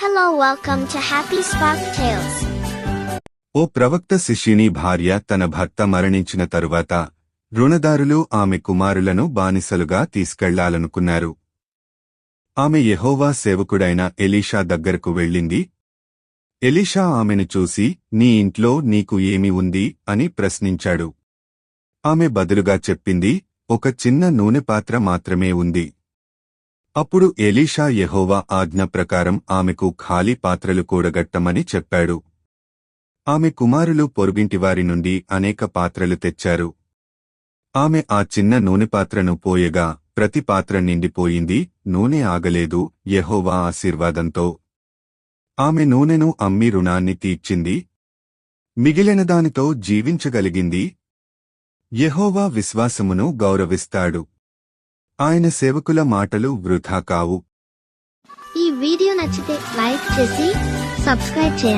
Hello, welcome to Happy Spark Tales. ఓ ప్రవక్త శిష్యుని భార్య తన భర్త మరణించిన తరువాత రుణదారులు ఆమె కుమారులను బానిసలుగా తీసుకెళ్లాలనుకున్నారు. ఆమె యెహోవా సేవకుడైన ఎలీషా దగ్గరకు వెళ్ళింది. ఎలీషా ఆమెను చూసి, నీ ఇంట్లో నీకు ఏమి ఉంది అని ప్రశ్నించాడు. ఆమె బదులుగా చెప్పింది, ఒక చిన్న నూనె పాత్ర మాత్రమే ఉంది. అప్పుడు ఎలీషా యెహోవా ఆజ్ఞ ప్రకారం ఆమెకు ఖాళీ పాత్రలు కూడగట్టమని చెప్పాడు. ఆమె కుమారులు పొరుగింటివారి నుండి అనేక పాత్రలు తెచ్చారు. ఆమె ఆ చిన్న నూనె పాత్రను పోయగా ప్రతి పాత్ర నిండిపోయింది. నూనె ఆగలేదు. యెహోవా ఆశీర్వాదంతో ఆమె నూనెను అమ్మి రుణాన్ని తీర్చింది. మిగిలిన దానితో జీవించగలిగింది. యెహోవా విశ్వాసమును గౌరవిస్తాడు. ఆయన సేవకుల మాటలు వృథా కావు. ఈ వీడియో నచ్చితే లైక్ చేసి సబ్స్క్రైబ్ చేయండి.